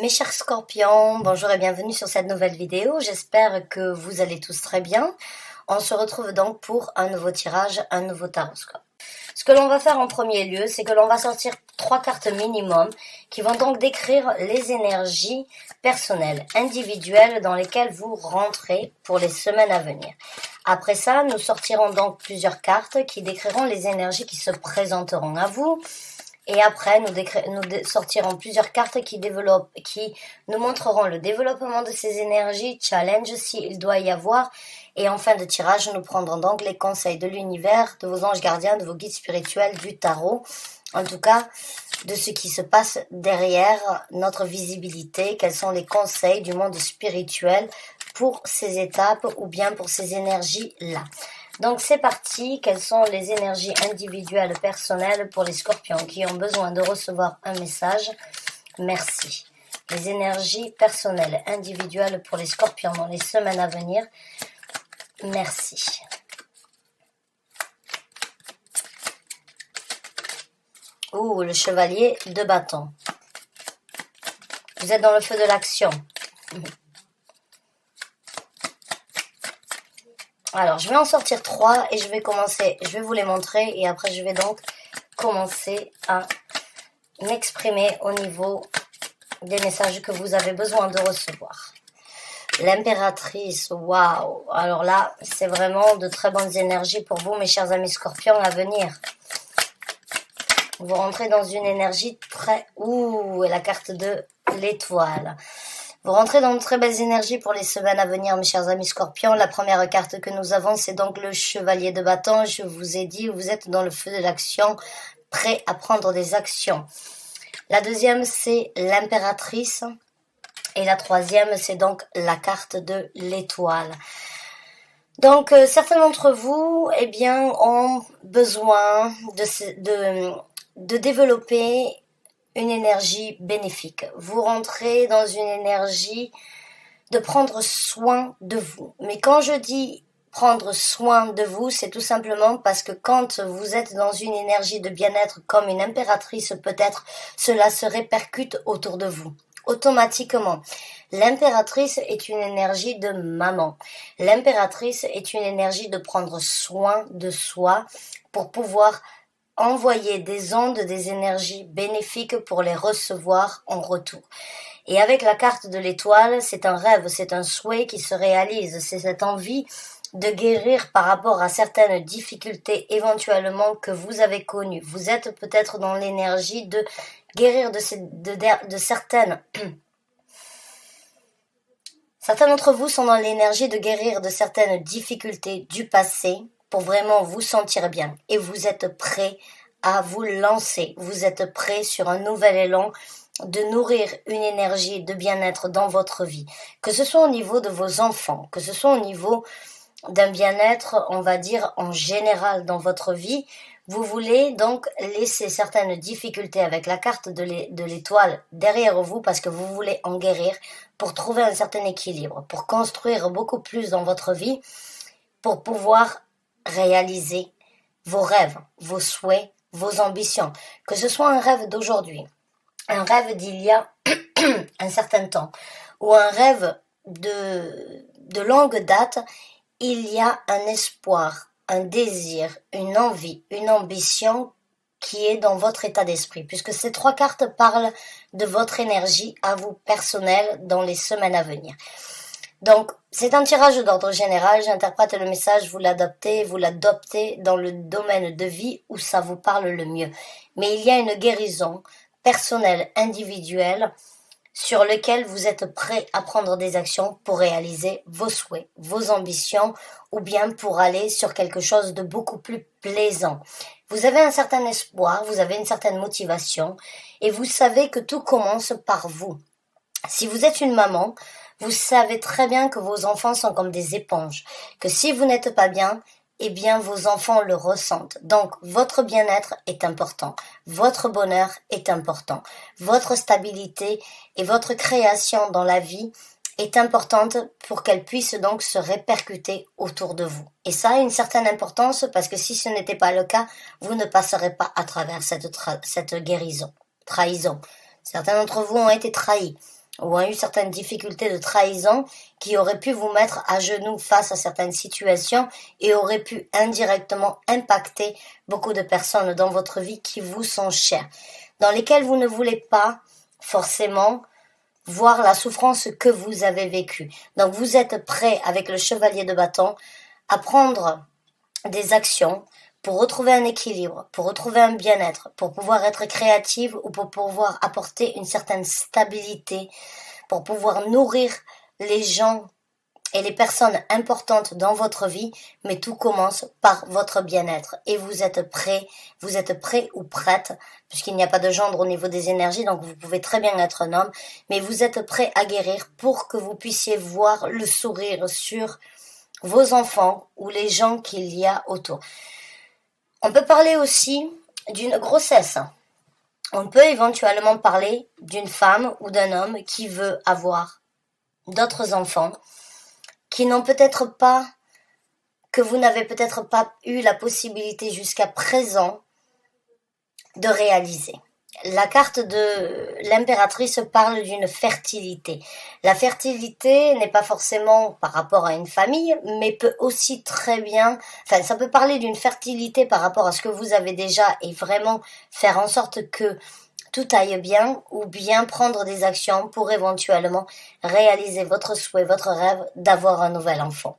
Mes chers scorpions, bonjour et bienvenue sur cette nouvelle vidéo. J'espère que vous allez tous très bien. On se retrouve donc pour un nouveau tirage, un nouveau taroscope. Ce que l'on va faire en premier lieu, c'est que l'on va sortir 3 cartes minimum qui vont donc décrire les énergies personnelles, individuelles dans lesquelles vous rentrez pour les semaines à venir. Après ça, nous sortirons donc plusieurs cartes qui décriront les énergies qui se présenteront à vous. Et après, nous sortirons plusieurs cartes qui nous montreront le développement de ces énergies, challenge s'il doit y avoir. Et en fin de tirage, nous prendrons donc les conseils de l'univers, de vos anges gardiens, de vos guides spirituels, du tarot. En tout cas, de ce qui se passe derrière notre visibilité, quels sont les conseils du monde spirituel pour ces étapes ou bien pour ces énergies-là. Donc c'est parti, quelles sont les énergies individuelles personnelles pour les scorpions qui ont besoin de recevoir un message? Merci. Les énergies personnelles individuelles pour les scorpions dans les semaines à venir. Merci. Ouh, le chevalier de bâton. Vous êtes dans le feu de l'action. Alors, je vais en sortir 3 et je vais vous les montrer et après je vais donc commencer à m'exprimer au niveau des messages que vous avez besoin de recevoir. L'impératrice, waouh! Alors là, c'est vraiment de très bonnes énergies pour vous, mes chers amis scorpions, à venir. Vous rentrez dans une énergie très... Ouh, et la carte de l'étoile. Vous rentrez dans de très belles énergies pour les semaines à venir, mes chers amis scorpions. La première carte que nous avons, c'est donc le chevalier de bâton. Je vous ai dit, vous êtes dans le feu de l'action, prêt à prendre des actions. La deuxième, c'est l'impératrice. Et la troisième, c'est donc la carte de l'étoile. Donc, certains d'entre vous, eh bien, ont besoin de développer une énergie bénéfique. Vous rentrez dans une énergie de prendre soin de vous. Mais quand je dis prendre soin de vous, c'est tout simplement parce que quand vous êtes dans une énergie de bien-être comme une impératrice, peut-être cela se répercute autour de vous. Automatiquement. L'impératrice est une énergie de maman. L'impératrice est une énergie de prendre soin de soi pour pouvoir envoyer des ondes, des énergies bénéfiques pour les recevoir en retour. Et avec la carte de l'étoile, c'est un rêve, c'est un souhait qui se réalise, c'est cette envie de guérir par rapport à certaines difficultés éventuellement que vous avez connues. Vous êtes peut-être dans l'énergie de guérir de certaines... Certains d'entre vous sont dans l'énergie de guérir de certaines difficultés du passé pour vraiment vous sentir bien. Et vous êtes prêt à vous lancer. Vous êtes prêt sur un nouvel élan de nourrir une énergie de bien-être dans votre vie. Que ce soit au niveau de vos enfants, que ce soit au niveau d'un bien-être, on va dire, en général dans votre vie. Vous voulez donc laisser certaines difficultés avec la carte de l'étoile derrière vous parce que vous voulez en guérir pour trouver un certain équilibre, pour construire beaucoup plus dans votre vie, pour pouvoir réaliser vos rêves, vos souhaits, vos ambitions. Que ce soit un rêve d'aujourd'hui, un rêve d'il y a un certain temps, ou un rêve de longue date, il y a un espoir, un désir, une envie, une ambition qui est dans votre état d'esprit, puisque ces 3 cartes parlent de votre énergie à vous personnelle dans les semaines à venir. Donc, c'est un tirage d'ordre général, j'interprète le message, vous l'adoptez dans le domaine de vie où ça vous parle le mieux. Mais il y a une guérison personnelle, individuelle, sur lequel vous êtes prêt à prendre des actions pour réaliser vos souhaits, vos ambitions, ou bien pour aller sur quelque chose de beaucoup plus plaisant. Vous avez un certain espoir, vous avez une certaine motivation, et vous savez que tout commence par vous. Si vous êtes une maman, vous savez très bien que vos enfants sont comme des éponges, que si vous n'êtes pas bien, eh bien vos enfants le ressentent. Donc votre bien-être est important, votre bonheur est important, votre stabilité et votre création dans la vie est importante pour qu'elle puisse donc se répercuter autour de vous. Et ça a une certaine importance parce que si ce n'était pas le cas, vous ne passerez pas à travers cette trahison. Certains d'entre vous ont été trahis. ou ont eu certaines difficultés de trahison qui auraient pu vous mettre à genoux face à certaines situations et auraient pu indirectement impacter beaucoup de personnes dans votre vie qui vous sont chères, dans lesquelles vous ne voulez pas forcément voir la souffrance que vous avez vécue. Donc vous êtes prêt avec le chevalier de bâton à prendre des actions pour retrouver un équilibre, pour retrouver un bien-être, pour pouvoir être créative ou pour pouvoir apporter une certaine stabilité, pour pouvoir nourrir les gens et les personnes importantes dans votre vie, mais tout commence par votre bien-être. Et vous êtes prêt ou prête, puisqu'il n'y a pas de gendre au niveau des énergies, donc vous pouvez très bien être un homme, mais vous êtes prêt à guérir pour que vous puissiez voir le sourire sur vos enfants ou les gens qu'il y a autour. On peut parler aussi d'une grossesse. On peut éventuellement parler d'une femme ou d'un homme qui veut avoir d'autres enfants, qui n'ont peut-être pas, que vous n'avez peut-être pas eu la possibilité jusqu'à présent de réaliser. La carte de l'impératrice parle d'une fertilité. La fertilité n'est pas forcément par rapport à une famille, mais peut aussi très bien, ça peut parler d'une fertilité par rapport à ce que vous avez déjà et vraiment faire en sorte que tout aille bien ou bien prendre des actions pour éventuellement réaliser votre souhait, votre rêve d'avoir un nouvel enfant.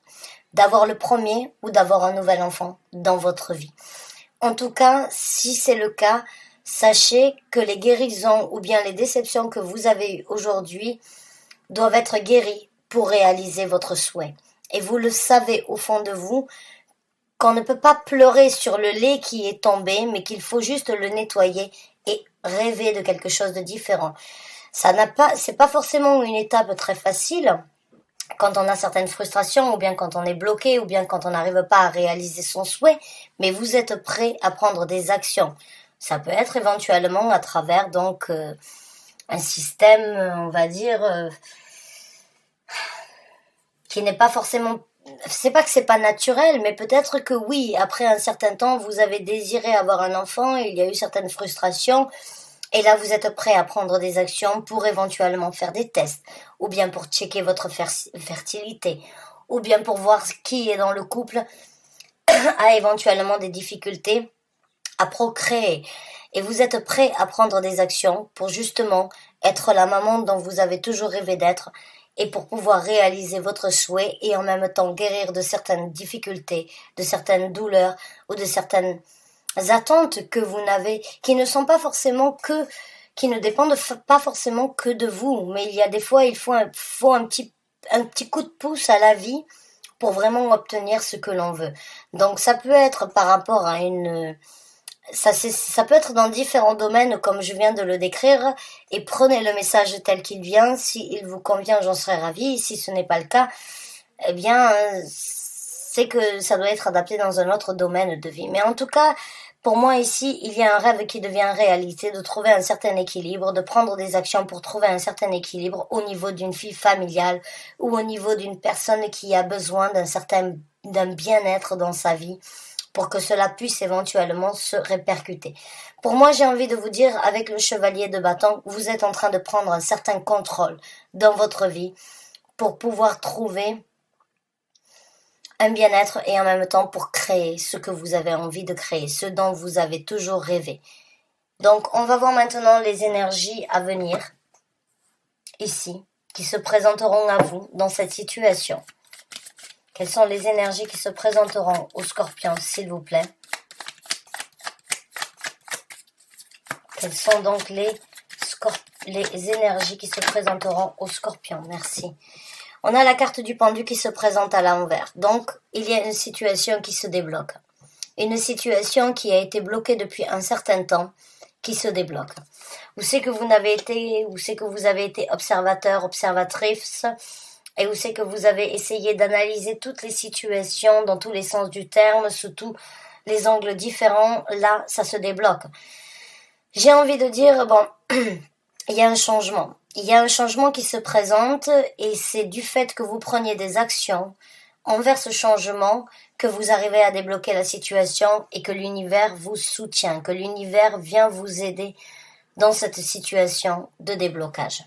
D'avoir le premier ou d'avoir un nouvel enfant dans votre vie. En tout cas, si c'est le cas, sachez que les guérisons ou bien les déceptions que vous avez eues aujourd'hui doivent être guéries pour réaliser votre souhait. Et vous le savez au fond de vous qu'on ne peut pas pleurer sur le lait qui est tombé, mais qu'il faut juste le nettoyer et rêver de quelque chose de différent. C'est pas forcément une étape très facile quand on a certaines frustrations ou bien quand on est bloqué ou bien quand on n'arrive pas à réaliser son souhait, mais vous êtes prêt à prendre des actions. Ça peut être éventuellement à travers donc un système, on va dire, qui n'est pas forcément... C'est pas que c'est pas naturel, mais peut-être que oui, après un certain temps, vous avez désiré avoir un enfant, il y a eu certaines frustrations, et là vous êtes prêt à prendre des actions pour éventuellement faire des tests, ou bien pour checker votre fertilité, ou bien pour voir qui est dans le couple a éventuellement des difficultés à procréer. Et vous êtes prêt à prendre des actions pour justement être la maman dont vous avez toujours rêvé d'être et pour pouvoir réaliser votre souhait et en même temps guérir de certaines difficultés, de certaines douleurs ou de certaines attentes que vous n'avez, qui ne sont pas forcément que, qui ne dépendent pas forcément que de vous. Mais il y a des fois, il faut un petit coup de pouce à la vie pour vraiment obtenir ce que l'on veut. Donc ça peut être par rapport à ça peut être dans différents domaines comme je viens de le décrire et prenez le message tel qu'il vient. S'il vous convient, j'en serais ravie. Si ce n'est pas le cas, eh bien, c'est que ça doit être adapté dans un autre domaine de vie. Mais en tout cas, pour moi ici, il y a un rêve qui devient réalité, de trouver un certain équilibre, de prendre des actions pour trouver un certain équilibre au niveau d'une vie familiale ou au niveau d'une personne qui a besoin d'un bien-être dans sa vie, pour que cela puisse éventuellement se répercuter. Pour moi, j'ai envie de vous dire, avec le chevalier de bâton, vous êtes en train de prendre un certain contrôle dans votre vie pour pouvoir trouver un bien-être et en même temps pour créer ce que vous avez envie de créer, ce dont vous avez toujours rêvé. Donc, on va voir maintenant les énergies à venir, ici, qui se présenteront à vous dans cette situation. Quelles sont les énergies qui se présenteront aux scorpions, s'il vous plaît? Quelles sont donc les énergies qui se présenteront aux scorpions? Merci. On a la carte du pendu qui se présente à l'envers. Donc, il y a une situation qui se débloque. Une situation qui a été bloquée depuis un certain temps, qui se débloque. Où c'est que vous avez été observateur, observatrice, et où c'est que vous avez essayé d'analyser toutes les situations dans tous les sens du terme, sous tous les angles différents, là, ça se débloque. J'ai envie de dire, bon, il y a un changement. Il y a un changement qui se présente et c'est du fait que vous preniez des actions envers ce changement que vous arrivez à débloquer la situation et que l'univers vous soutient, que l'univers vient vous aider dans cette situation de déblocage.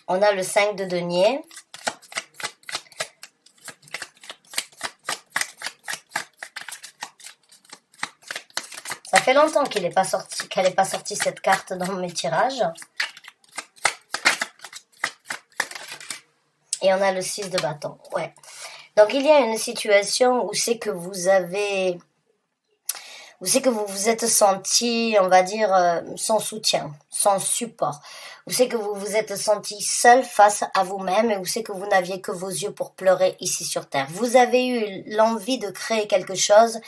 On a le 5 de denier. Ça fait longtemps qu'elle n'est pas sortie cette carte dans mes tirages. Et on a le 6 de bâton. Ouais. Donc il y a une situation où c'est que vous vous êtes senti, on va dire, sans soutien, sans support. Où c'est que vous vous êtes senti seul face à vous-même et où c'est que vous n'aviez que vos yeux pour pleurer ici sur Terre. Vous avez eu l'envie de créer quelque chose,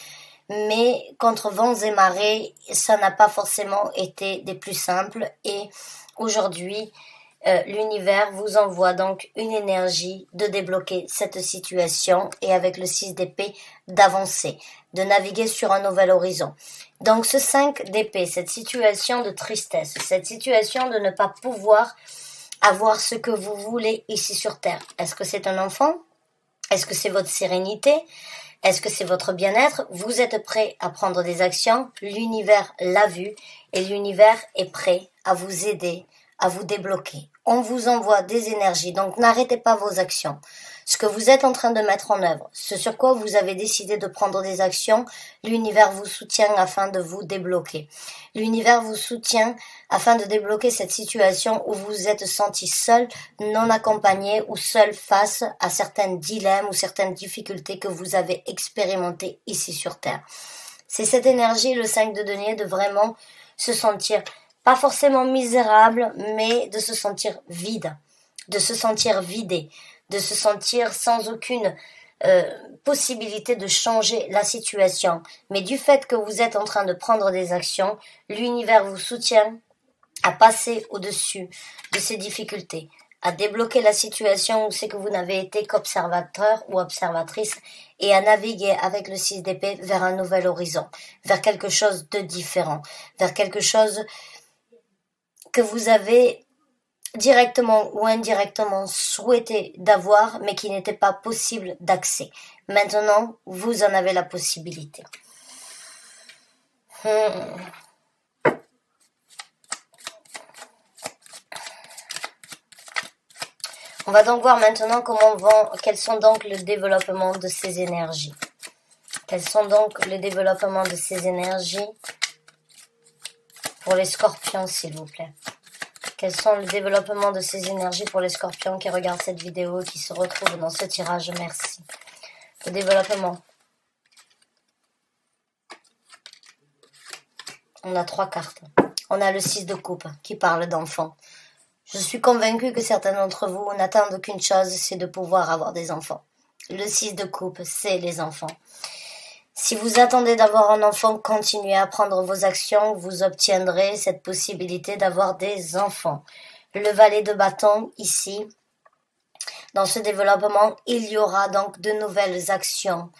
mais contre vents et marées, ça n'a pas forcément été des plus simples. Et aujourd'hui, l'univers vous envoie donc une énergie de débloquer cette situation et avec le 6 d'épée d'avancer, de naviguer sur un nouvel horizon. Donc ce 5 d'épée, cette situation de tristesse, cette situation de ne pas pouvoir avoir ce que vous voulez ici sur Terre. Est-ce que c'est un enfant? Est-ce que c'est votre sérénité? Est-ce que c'est votre bien-être? Vous êtes prêt à prendre des actions? L'univers l'a vu et l'univers est prêt à vous aider, à vous débloquer. On vous envoie des énergies, donc n'arrêtez pas vos actions. Ce que vous êtes en train de mettre en œuvre, ce sur quoi vous avez décidé de prendre des actions, l'univers vous soutient afin de vous débloquer. L'univers vous soutient afin de débloquer cette situation où vous vous êtes senti seul, non accompagné ou seul face à certains dilemmes ou certaines difficultés que vous avez expérimentées ici sur Terre. C'est cette énergie, le 5 de denier, de vraiment se sentir pas forcément misérable, mais de se sentir vide, de se sentir vidé, de se sentir sans aucune possibilité de changer la situation. Mais du fait que vous êtes en train de prendre des actions, l'univers vous soutient à passer au-dessus de ces difficultés, à débloquer la situation où c'est que vous n'avez été qu'observateur ou observatrice et à naviguer avec le 6 d'épée vers un nouvel horizon, vers quelque chose de différent, vers quelque chose que vous avez directement ou indirectement souhaité d'avoir, mais qui n'était pas possible d'accès. Maintenant, vous en avez la possibilité. On va donc voir maintenant quels sont donc le développement de ces énergies. Quels sont donc le développement de ces énergies pour les scorpions, s'il vous plaît. Quels sont le développement de ces énergies pour les scorpions qui regardent cette vidéo et qui se retrouvent dans ce tirage? Merci. Le développement. On a 3 cartes. On a le 6 de coupe qui parle d'enfants. Je suis convaincue que certains d'entre vous n'attendent qu'une chose, c'est de pouvoir avoir des enfants. Le 6 de coupe, c'est les enfants. Si vous attendez d'avoir un enfant, continuez à prendre vos actions, vous obtiendrez cette possibilité d'avoir des enfants. Le valet de bâton, ici, dans ce développement, il y aura donc de nouvelles actions.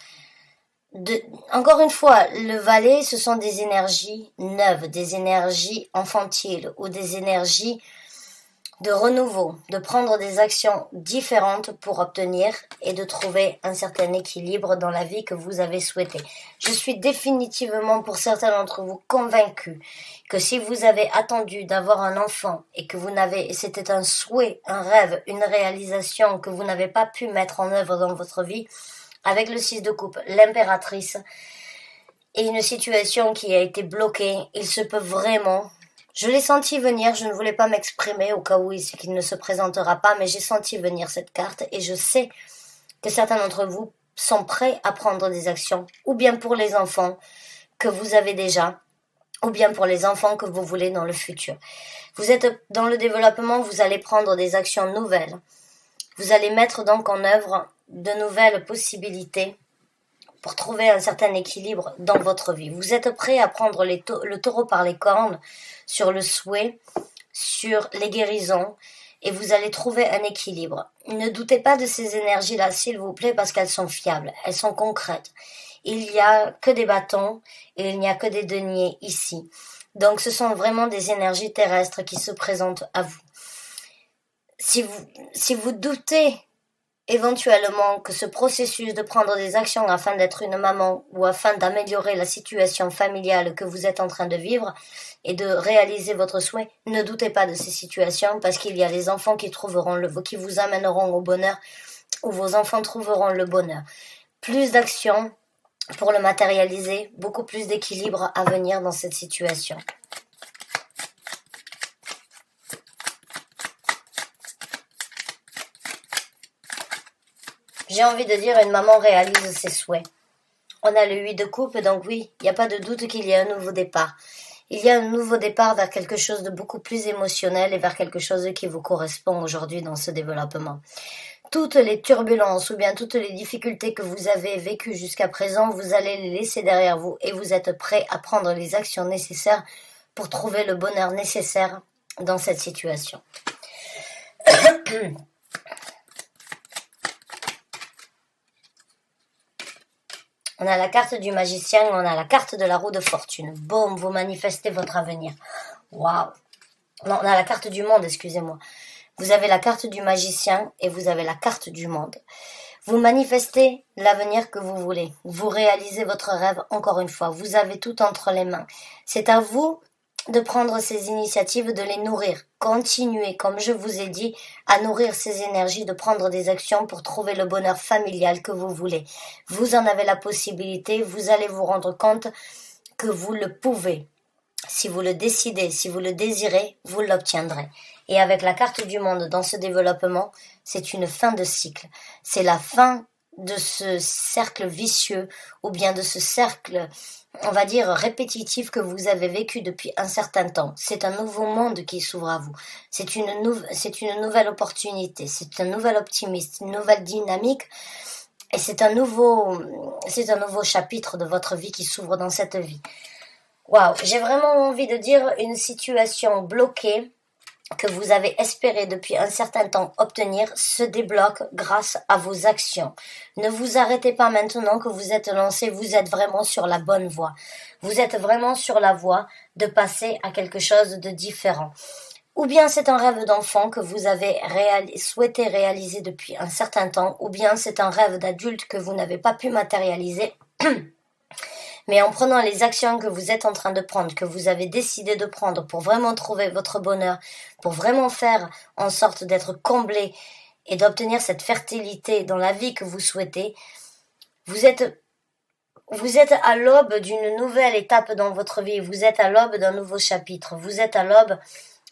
Encore une fois, le valet, ce sont des énergies neuves, des énergies infantiles ou des énergies de renouveau, de prendre des actions différentes pour obtenir et de trouver un certain équilibre dans la vie que vous avez souhaité. Je suis définitivement pour certains d'entre vous convaincus que si vous avez attendu d'avoir un enfant et que c'était un souhait, un rêve, une réalisation que vous n'avez pas pu mettre en œuvre dans votre vie, avec le 6 de coupe, l'impératrice, et une situation qui a été bloquée, il se peut vraiment... Je l'ai senti venir, je ne voulais pas m'exprimer au cas où il ne se présentera pas, mais j'ai senti venir cette carte et je sais que certains d'entre vous sont prêts à prendre des actions, ou bien pour les enfants que vous avez déjà, ou bien pour les enfants que vous voulez dans le futur. Vous êtes dans le développement, vous allez prendre des actions nouvelles. Vous allez mettre donc en œuvre de nouvelles possibilités pour trouver un certain équilibre dans votre vie. Vous êtes prêt à prendre le taureau par les cornes sur le souhait, sur les guérisons, et vous allez trouver un équilibre. Ne doutez pas de ces énergies-là, s'il vous plaît, parce qu'elles sont fiables, elles sont concrètes. Il n'y a que des bâtons et il n'y a que des deniers ici. Donc ce sont vraiment des énergies terrestres qui se présentent à vous. Si vous doutez éventuellement que ce processus de prendre des actions afin d'être une maman ou afin d'améliorer la situation familiale que vous êtes en train de vivre et de réaliser votre souhait, ne doutez pas de ces situations parce qu'il y a les enfants qui qui vous amèneront au bonheur ou vos enfants trouveront le bonheur. Plus d'actions pour le matérialiser, beaucoup plus d'équilibre à venir dans cette situation. J'ai envie de dire, une maman réalise ses souhaits. On a le 8 de coupe, donc oui, il n'y a pas de doute qu'il y a un nouveau départ. Il y a un nouveau départ vers quelque chose de beaucoup plus émotionnel et vers quelque chose qui vous correspond aujourd'hui dans ce développement. Toutes les turbulences ou bien toutes les difficultés que vous avez vécues jusqu'à présent, vous allez les laisser derrière vous et vous êtes prêt à prendre les actions nécessaires pour trouver le bonheur nécessaire dans cette situation. On a la carte du magicien, on a la carte de la roue de fortune. Boum, vous manifestez votre avenir. Waouh. Non, on a la carte du monde, excusez-moi. Vous avez la carte du magicien et vous avez la carte du monde. Vous manifestez l'avenir que vous voulez. Vous réalisez votre rêve encore une fois. Vous avez tout entre les mains. C'est à vous de prendre ces initiatives, de les nourrir. Continuez, comme je vous ai dit, à nourrir ces énergies, de prendre des actions pour trouver le bonheur familial que vous voulez. Vous en avez la possibilité, vous allez vous rendre compte que vous le pouvez. Si vous le décidez, si vous le désirez, vous l'obtiendrez. Et avec la carte du monde dans ce développement, c'est une fin de cycle. C'est la fin de ce cercle vicieux ou bien de ce cercle, on va dire, répétitif que vous avez vécu depuis un certain temps. C'est un nouveau monde qui s'ouvre à vous. C'est une nouvelle opportunité, c'est un nouvel optimisme, une nouvelle dynamique. Et c'est un nouveau chapitre de votre vie qui s'ouvre dans cette vie. Waouh, j'ai vraiment envie de dire une situation bloquée que vous avez espéré depuis un certain temps obtenir se débloque grâce à vos actions. Ne vous arrêtez pas maintenant que vous êtes lancé, vous êtes vraiment sur la bonne voie. Vous êtes vraiment sur la voie de passer à quelque chose de différent. Ou bien c'est un rêve d'enfant que vous avez souhaité réaliser depuis un certain temps, ou bien c'est un rêve d'adulte que vous n'avez pas pu matérialiser. Mais en prenant les actions que vous êtes en train de prendre, que vous avez décidé de prendre pour vraiment trouver votre bonheur, pour vraiment faire en sorte d'être comblé et d'obtenir cette fertilité dans la vie que vous souhaitez, vous êtes à l'aube d'une nouvelle étape dans votre vie, vous êtes à l'aube d'un nouveau chapitre, vous êtes à l'aube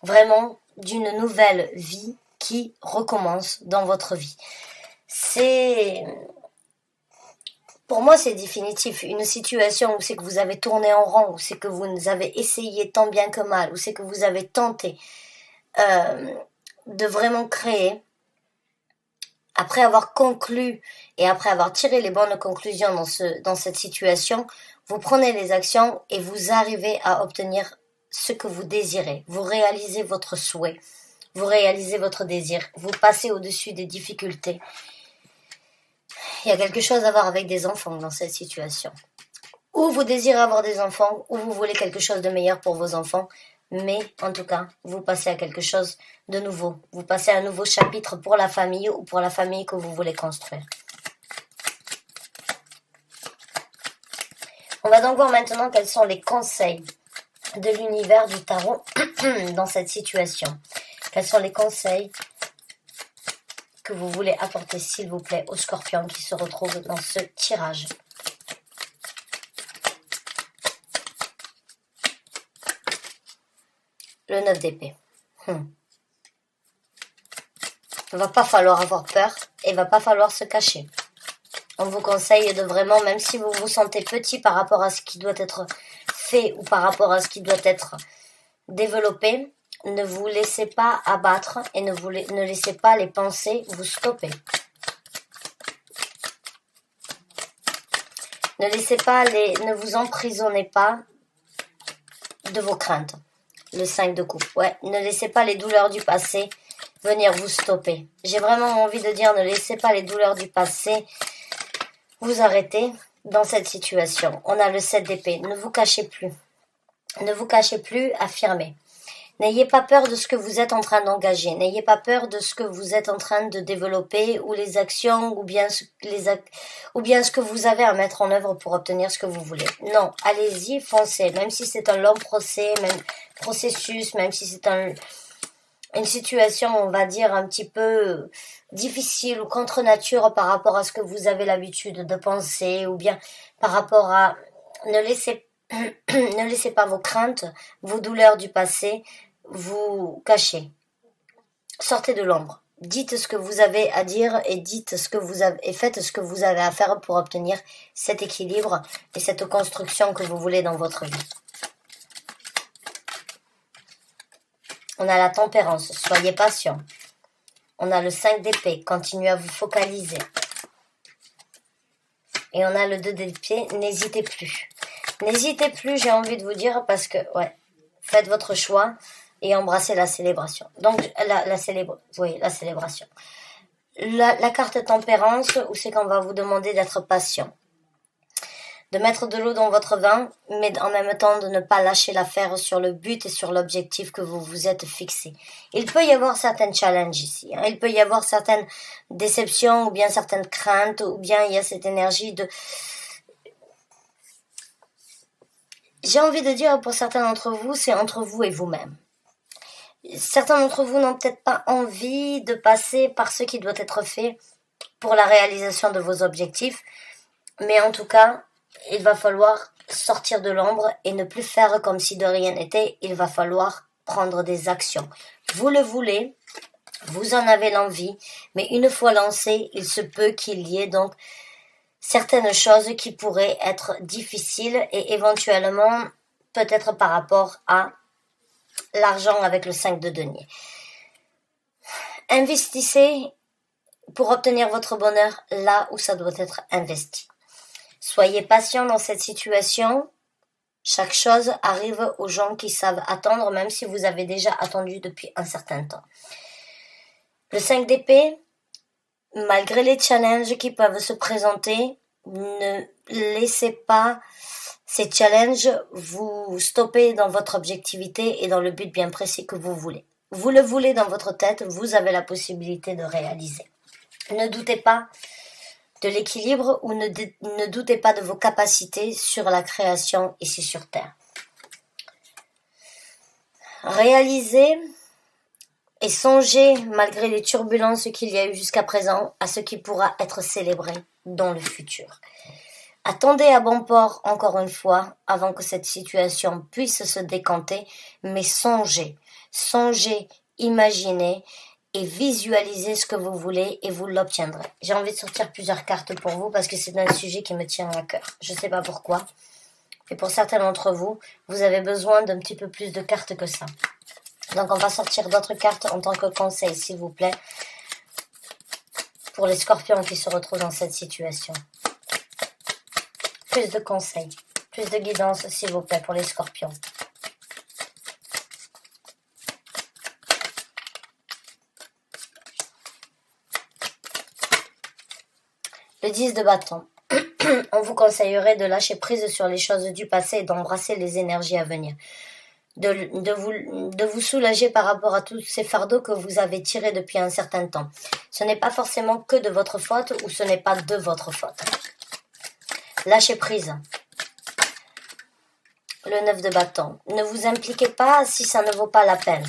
vraiment d'une nouvelle vie qui recommence dans votre vie. Pour moi, c'est définitif. Une situation où c'est que vous avez tourné en rond, où c'est que vous avez essayé tant bien que mal, où c'est que vous avez tenté de vraiment créer, après avoir conclu et après avoir tiré les bonnes conclusions dans cette situation, vous prenez les actions et vous arrivez à obtenir ce que vous désirez. Vous réalisez votre souhait, vous réalisez votre désir, vous passez au-dessus des difficultés. Il y a quelque chose à voir avec des enfants dans cette situation. Ou vous désirez avoir des enfants, ou vous voulez quelque chose de meilleur pour vos enfants. Mais en tout cas, vous passez à quelque chose de nouveau. Vous passez à un nouveau chapitre pour la famille ou pour la famille que vous voulez construire. On va donc voir maintenant quels sont les conseils de l'univers du tarot dans cette situation. Quels sont les conseils que vous voulez apporter, s'il vous plaît, aux scorpions qui se retrouvent dans ce tirage. Le 9 d'épée. Il va pas falloir avoir peur et il va pas falloir se cacher. On vous conseille de vraiment, même si vous vous sentez petit par rapport à ce qui doit être fait ou par rapport à ce qui doit être développé, ne vous laissez pas abattre et ne laissez pas les pensées vous stopper. Ne vous emprisonnez pas de vos craintes. Le 5 de coupe. Ouais, ne laissez pas les douleurs du passé venir vous stopper. J'ai vraiment envie de dire, ne laissez pas les douleurs du passé vous arrêter dans cette situation. On a le 7 d'épée. Ne vous cachez plus. Ne vous cachez plus, affirmez. N'ayez pas peur de ce que vous êtes en train d'engager. N'ayez pas peur de ce que vous êtes en train de développer ou les actions ou bien ce que vous avez à mettre en œuvre pour obtenir ce que vous voulez. Non, allez-y, foncez. Même si c'est un long processus, même si c'est une situation, on va dire, un petit peu difficile ou contre nature par rapport à ce que vous avez l'habitude de penser ou bien par rapport à ne laissez pas vos craintes, vos douleurs du passé vous cacher. Sortez de l'ombre. Dites ce que vous avez à dire et faites ce que vous avez à faire pour obtenir cet équilibre et cette construction que vous voulez dans votre vie. On a la tempérance, soyez patient. On a le 5 d'épée, continuez à vous focaliser. Et on a le 2 d'épée, n'hésitez plus. N'hésitez plus, j'ai envie de vous dire, parce que, faites votre choix et embrassez la célébration. Donc, la célébration. La carte tempérance, où c'est qu'on va vous demander d'être patient. De mettre de l'eau dans votre vin, mais en même temps de ne pas lâcher l'affaire sur le but et sur l'objectif que vous vous êtes fixé. Il peut y avoir certains challenges ici. Il peut y avoir certaines déceptions ou bien certaines craintes ou bien il y a cette énergie de... J'ai envie de dire pour certains d'entre vous, c'est entre vous et vous-même. Certains d'entre vous n'ont peut-être pas envie de passer par ce qui doit être fait pour la réalisation de vos objectifs, mais en tout cas, il va falloir sortir de l'ombre et ne plus faire comme si de rien n'était. Il va falloir prendre des actions. Vous le voulez, vous en avez l'envie, mais une fois lancé, il se peut qu'il y ait donc certaines choses qui pourraient être difficiles et éventuellement peut-être par rapport à l'argent avec le 5 de denier. Investissez pour obtenir votre bonheur là où ça doit être investi. Soyez patient dans cette situation. Chaque chose arrive aux gens qui savent attendre, même si vous avez déjà attendu depuis un certain temps. Le 5 d'épée, malgré les challenges qui peuvent se présenter, ne laissez pas ces challenges vous stopper dans votre objectivité et dans le but bien précis que vous voulez. Vous le voulez dans votre tête, vous avez la possibilité de réaliser. Ne doutez pas de l'équilibre ou ne doutez pas de vos capacités sur la création ici sur Terre. Réalisez et songez, malgré les turbulences qu'il y a eu jusqu'à présent, à ce qui pourra être célébré dans le futur. Attendez à bon port encore une fois avant que cette situation puisse se décanter, mais songez, imaginez et visualisez ce que vous voulez et vous l'obtiendrez. J'ai envie de sortir plusieurs cartes pour vous parce que c'est un sujet qui me tient à cœur. Je ne sais pas pourquoi. Et pour certains d'entre vous, vous avez besoin d'un petit peu plus de cartes que ça. Donc on va sortir d'autres cartes en tant que conseil, s'il vous plaît, pour les scorpions qui se retrouvent dans cette situation. Plus de conseils, plus de guidance, s'il vous plaît, pour les scorpions. Le 10 de bâton. On vous conseillerait de lâcher prise sur les choses du passé et d'embrasser les énergies à venir. De vous soulager par rapport à tous ces fardeaux que vous avez tirés depuis un certain temps. Ce n'est pas forcément que de votre faute ou ce n'est pas de votre faute. Lâchez prise. Le 9 de bâton. Ne vous impliquez pas si ça ne vaut pas la peine.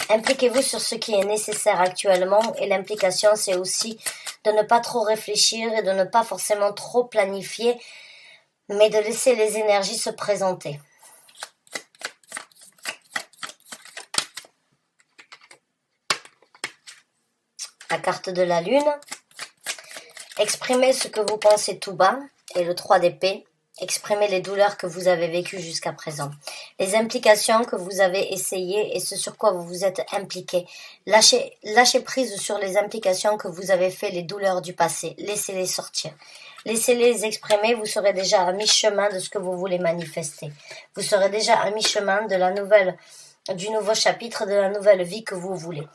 Impliquez-vous sur ce qui est nécessaire actuellement et l'implication, c'est aussi de ne pas trop réfléchir et de ne pas forcément trop planifier, mais de laisser les énergies se présenter. La carte de la lune. Exprimez ce que vous pensez tout bas et le 3 d'épée. Exprimez les douleurs que vous avez vécues jusqu'à présent. Les implications que vous avez essayées et ce sur quoi vous vous êtes impliqué. Lâchez prise sur les implications que vous avez fait, les douleurs du passé. Laissez-les sortir. Laissez-les exprimer. Vous serez déjà à mi-chemin de ce que vous voulez manifester. Vous serez déjà à mi-chemin du nouveau chapitre, de la nouvelle vie que vous voulez.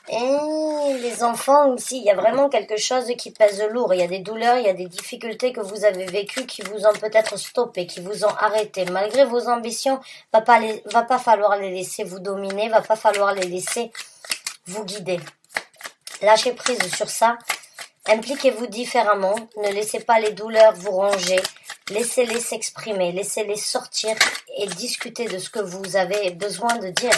Et les enfants, ici, il y a vraiment quelque chose qui pèse lourd. Il y a des douleurs, il y a des difficultés que vous avez vécues qui vous ont peut-être stoppé, qui vous ont arrêté. Malgré vos ambitions, va pas falloir les laisser vous dominer, va pas falloir les laisser vous guider. Lâchez prise sur ça. Impliquez-vous différemment. Ne laissez pas les douleurs vous ronger. Laissez-les s'exprimer. Laissez-les sortir et discuter de ce que vous avez besoin de dire.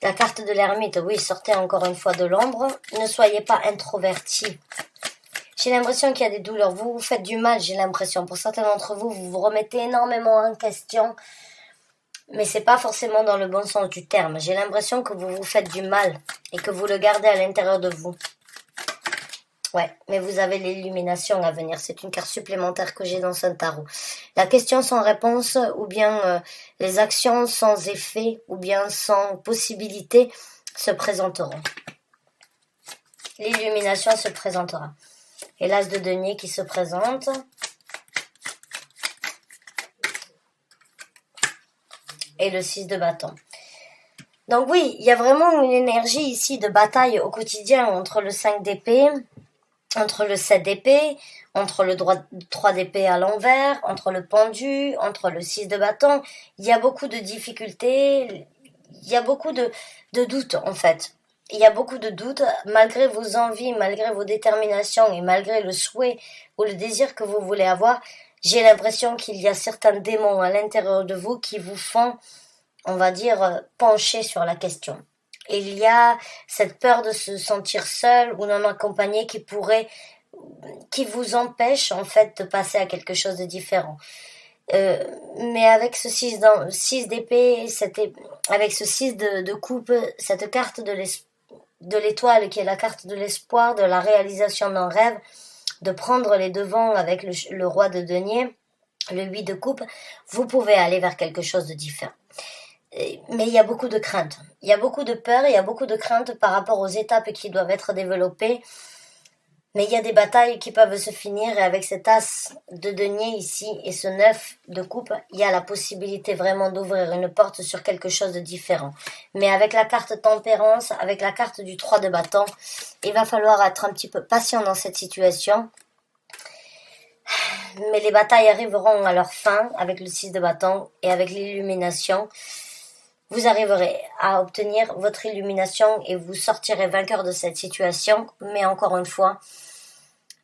La carte de l'ermite, oui, sortez encore une fois de l'ombre. Ne soyez pas introverti. J'ai l'impression qu'il y a des douleurs. Vous vous faites du mal, j'ai l'impression. Pour certains d'entre vous, vous vous remettez énormément en question. Mais c'est pas forcément dans le bon sens du terme. J'ai l'impression que vous vous faites du mal et que vous le gardez à l'intérieur de vous. Ouais, mais vous avez l'illumination à venir. C'est une carte supplémentaire que j'ai dans ce tarot. La question sans réponse, ou bien les actions sans effet, ou bien sans possibilité, se présenteront. L'illumination se présentera. Et l'as de denier qui se présente. Et le 6 de bâton. Donc oui, il y a vraiment une énergie ici de bataille au quotidien entre le 5 d'épée, entre le 7 d'épée, entre le 3 d'épée à l'envers, entre le pendu, entre le 6 de bâton. Il y a beaucoup de difficultés, il y a beaucoup de doutes en fait. Il y a beaucoup de doutes, malgré vos envies, malgré vos déterminations et malgré le souhait ou le désir que vous voulez avoir. J'ai l'impression qu'il y a certains démons à l'intérieur de vous qui vous font, on va dire, pencher sur la question. Et il y a cette peur de se sentir seul ou non accompagné qui vous empêche en fait de passer à quelque chose de différent. Mais avec ce 6 d'épée, avec ce 6 de coupe, cette carte de l'étoile qui est la carte de l'espoir, de la réalisation d'un rêve, de prendre les devants avec le roi de denier, le 8 de coupe, vous pouvez aller vers quelque chose de différent. Mais il y a beaucoup de craintes, il y a beaucoup de peur, il y a beaucoup de craintes par rapport aux étapes qui doivent être développées. Mais il y a des batailles qui peuvent se finir et avec cet as de denier ici et ce 9 de coupe, il y a la possibilité vraiment d'ouvrir une porte sur quelque chose de différent. Mais avec la carte tempérance, avec la carte du 3 de bâton, il va falloir être un petit peu patient dans cette situation. Mais les batailles arriveront à leur fin avec le 6 de bâton et avec l'illumination. Vous arriverez à obtenir votre illumination et vous sortirez vainqueur de cette situation. Mais encore une fois,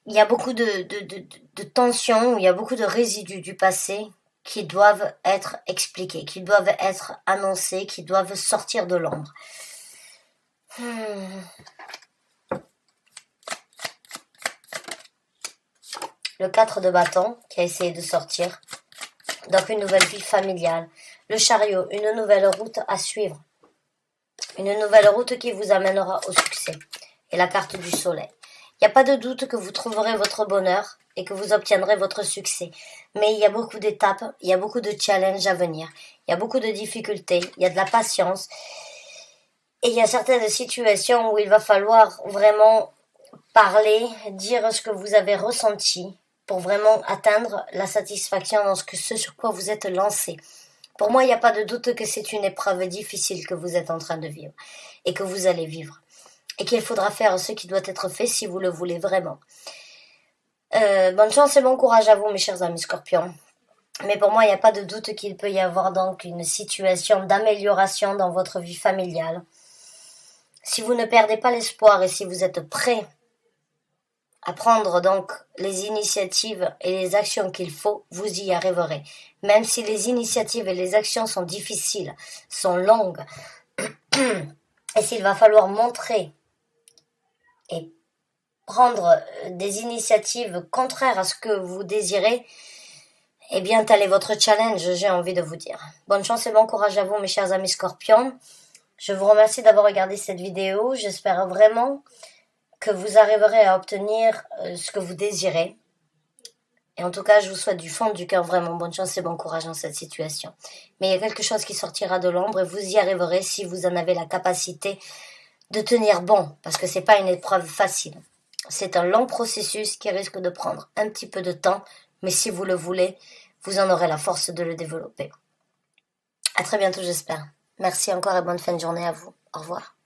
il y a beaucoup de tensions, il y a beaucoup de résidus du passé qui doivent être expliqués, qui doivent être annoncés, qui doivent sortir de l'ombre. Le 4 de bâton qui a essayé de sortir. Donc une nouvelle vie familiale. Le chariot, une nouvelle route à suivre. Une nouvelle route qui vous amènera au succès. Et la carte du soleil. Il n'y a pas de doute que vous trouverez votre bonheur et que vous obtiendrez votre succès. Mais il y a beaucoup d'étapes, il y a beaucoup de challenges à venir. Il y a beaucoup de difficultés, il y a de la patience. Et il y a certaines situations où il va falloir vraiment parler, dire ce que vous avez ressenti pour vraiment atteindre la satisfaction dans ce sur quoi vous êtes lancé. Pour moi, il n'y a pas de doute que c'est une épreuve difficile que vous êtes en train de vivre et que vous allez vivre. Et qu'il faudra faire ce qui doit être fait si vous le voulez vraiment. Bonne chance et bon courage à vous, mes chers amis scorpions. Mais pour moi, il n'y a pas de doute qu'il peut y avoir donc une situation d'amélioration dans votre vie familiale. Si vous ne perdez pas l'espoir et si vous êtes prêt à prendre donc les initiatives et les actions qu'il faut, vous y arriverez. Même si les initiatives et les actions sont difficiles, sont longues, et s'il va falloir montrer et prendre des initiatives contraires à ce que vous désirez, eh bien, tel est votre challenge, j'ai envie de vous dire. Bonne chance et bon courage à vous, mes chers amis scorpions. Je vous remercie d'avoir regardé cette vidéo. J'espère vraiment que vous arriverez à obtenir ce que vous désirez. Et en tout cas, je vous souhaite du fond du cœur vraiment bonne chance et bon courage dans cette situation. Mais il y a quelque chose qui sortira de l'ombre et vous y arriverez si vous en avez la capacité de tenir bon, parce que c'est pas une épreuve facile. C'est un long processus qui risque de prendre un petit peu de temps, mais si vous le voulez, vous en aurez la force de le développer. À très bientôt, j'espère. Merci encore et bonne fin de journée à vous. Au revoir.